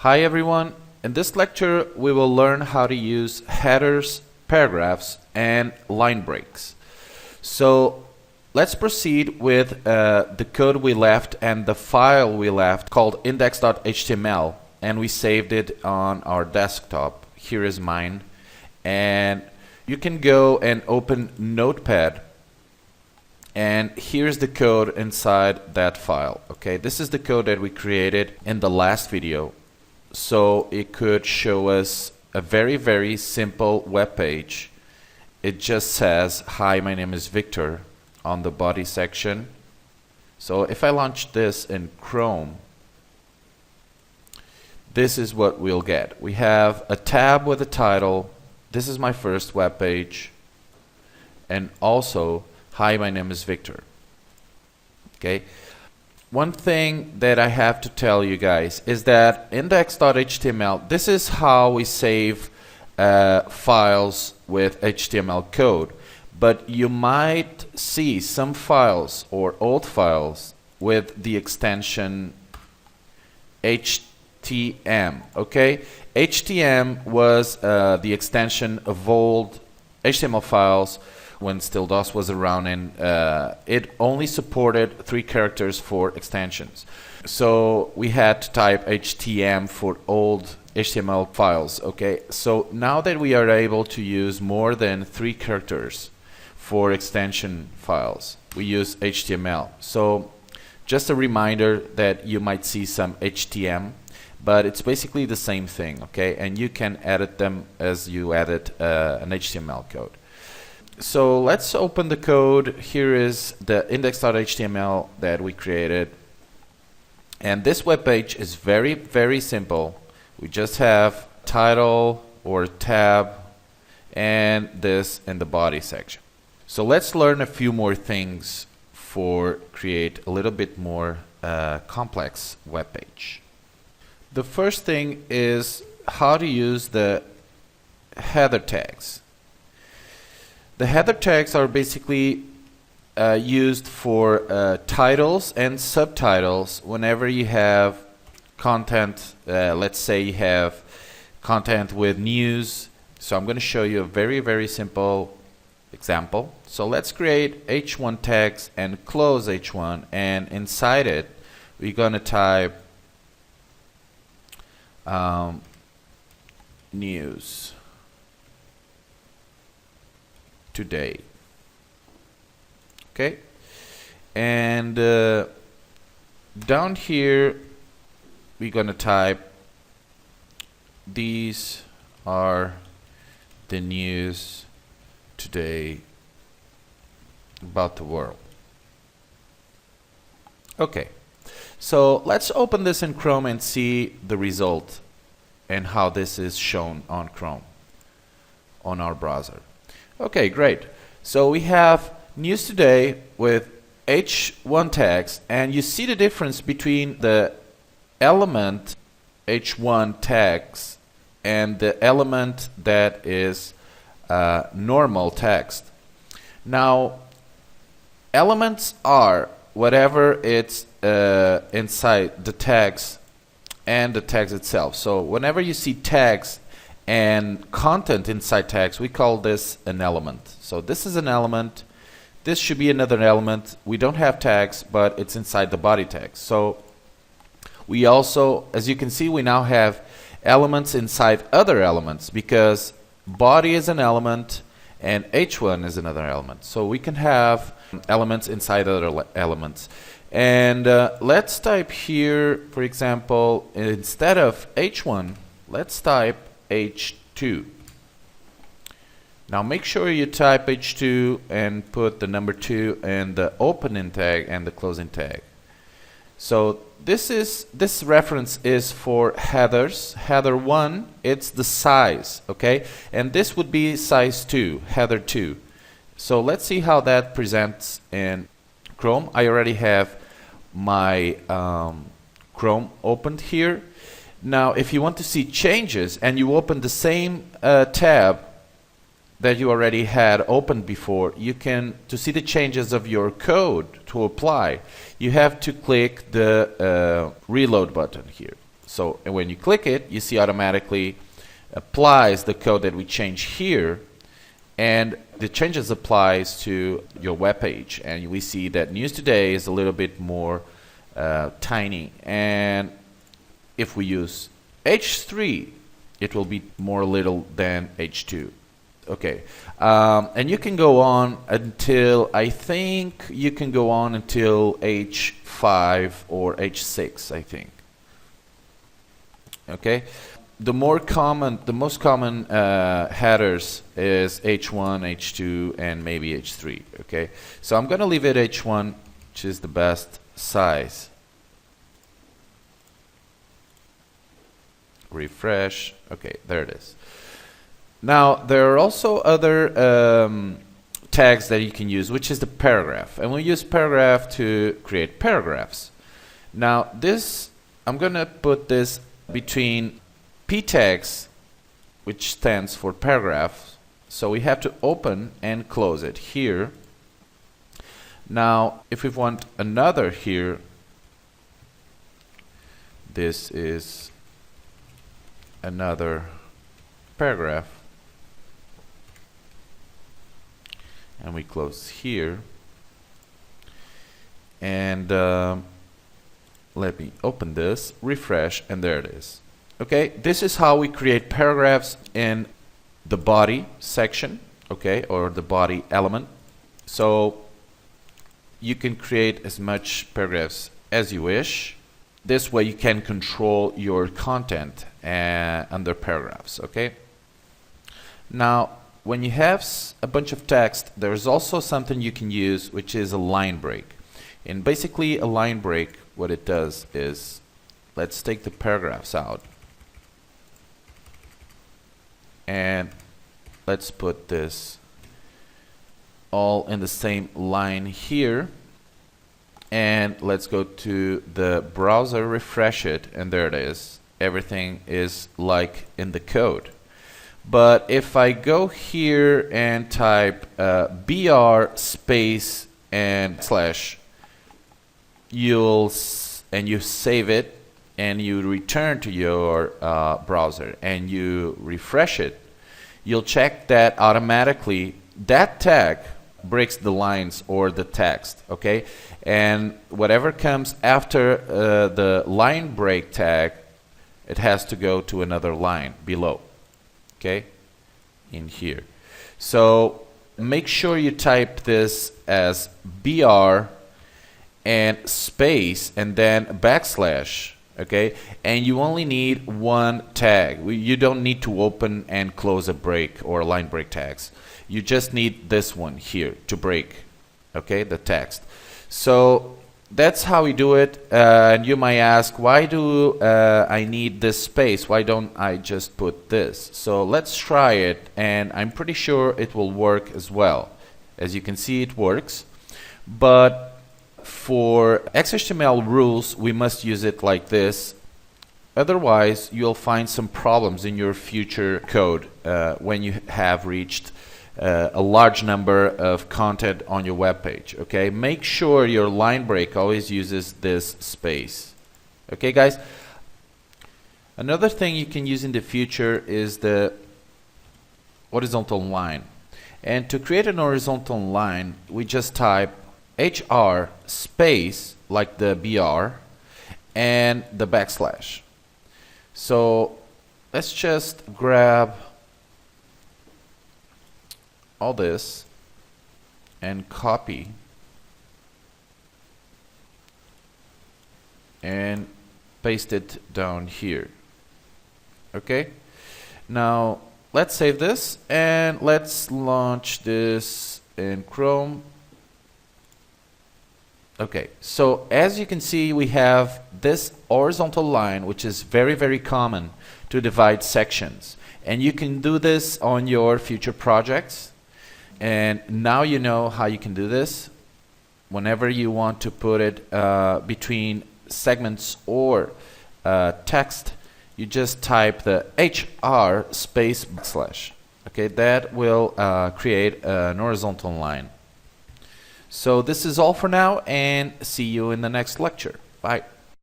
Hi everyone, in this lecture we will learn how to use headers, paragraphs, and line breaks. So let's proceed with the code we left and the file we left called index.html, and we saved it on our desktop. Here is mine, and you can go and open Notepad, and here's the code inside that file. Okay, this is the code that we created in the last video. So it could show us a very simple web page. It just says, "Hi, my name is Victor" on the body section. So if I launch this in Chrome, this is what we'll get. We have a tab with a title. This is my first web page, and also, "Hi, my name is Victor." Okay. One thing that I have to tell you guys is that index.html, this is how we save files with HTML code. But you might see some files or old files with the extension HTM. Okay, HTM was the extension of old HTML files when still DOS was around, and it only supported 3 characters for extensions. So we had to type HTM for old HTML files. Okay, so now that we are able to use more than 3 characters for extension files, we use HTML. So just a reminder that you might see some HTM, but it's basically the same thing. Okay, and you can edit them as you edit an HTML code. So let's open the code. Here is the index.html that we created, and this web page is very simple. We just have title or tab and this in the body section. So let's learn a few more things for create a little bit more complex web page. The first thing is how to use the header tags. The header tags are basically used for titles and subtitles whenever you have content. Let's say you have content with news. So I'm going to show you a very simple example. So let's create h1 tags and close h1, and inside it we're going to type news today. Okay, and down here we're going to type, "These are the news today about the world." Okay, so let's open this in Chrome and see the result and how this is shown on Chrome on our browser. Okay, great. So we have news today with h1 tags, and you see the difference between the element h1 tags and the element that is normal text. Now, elements are whatever it's inside the tags and the tags itself. So whenever you see tags and content inside tags, we call this an element. So this is an element. This should be another element. We don't have tags, but it's inside the body tag. So we also, as you can see, we now have elements inside other elements, because body is an element and h1 is another element. So we can have elements inside other elements. And let's type here, for example, instead of h1, let's type h2. Now make sure you type h2 and put the number 2 in the opening tag and the closing tag. So this reference is for headers. Header 1, it's the size, okay? And this would be size 2, header 2. So let's see how that presents in Chrome. I already have my Chrome opened here. Now, if you want to see changes and you open the same tab that you already had opened before, you can, to see the changes of your code to apply, you have to click the reload button here. So and when you click it, you see automatically applies the code that we change here, and the changes applies to your web page. And we see that News Today is a little bit more tiny, and if we use H3, it will be more little than H2. Okay, and you can go on until, I think you can go on until H5 or H6, I think. Okay, the most common headers is H1, H2, and maybe H3. Okay, so I'm gonna leave it H1, which is the best size. Refresh. Okay, there it is. Now, there are also other tags that you can use, which is the paragraph. And we use paragraph to create paragraphs. Now, this, I'm going to put this between p tags, which stands for paragraph. So we have to open and close it here. Now, if we want another here, this is another paragraph. And we close here, and let me open this, refresh, and there it is. Okay, this is how we create paragraphs in the body section, okay, or the body element. So you can create as much paragraphs as you wish. This way you can control your content under paragraphs. Okay, now when you have a bunch of text, there's also something you can use, which is a line break. And basically a line break, what it does is, let's take the paragraphs out, and let's put this all in the same line here, and let's go to the browser, refresh it, and there it is. Everything is like in the code. But if I go here and type br space and slash, you save it and you return to your browser and you refresh it, you'll check that automatically that tag breaks the lines or the text. Okay, and whatever comes after the line break tag, it has to go to another line below. Okay, in here. So make sure you type this as br and space and then backslash. Okay, and you only need one tag. You don't need to open and close a break or line break tags. You just need this one here to break, okay, the text. So that's how we do it. And you might ask, why do I need this space? Why don't I just put this? So let's try it, and I'm pretty sure it will work as well. As you can see, it works. But for XHTML rules, we must use it like this. Otherwise, you'll find some problems in your future code when you have reached a large number of content on your web page. Okay, make sure your line break always uses this space. Okay, guys. Another thing you can use in the future is the horizontal line. And to create an horizontal line, we just type HR space, like the BR, and the backslash. So let's just grab all this and copy and paste it down here. Okay, now let's save this and let's launch this in Chrome. Okay, so as you can see, we have this horizontal line, which is very, very common to divide sections, and you can do this on your future projects. And now you know how you can do this. Whenever you want to put it between segments or text, you just type the HR space backslash. Okay, that will create an horizontal line. So this is all for now, and see you in the next lecture. Bye.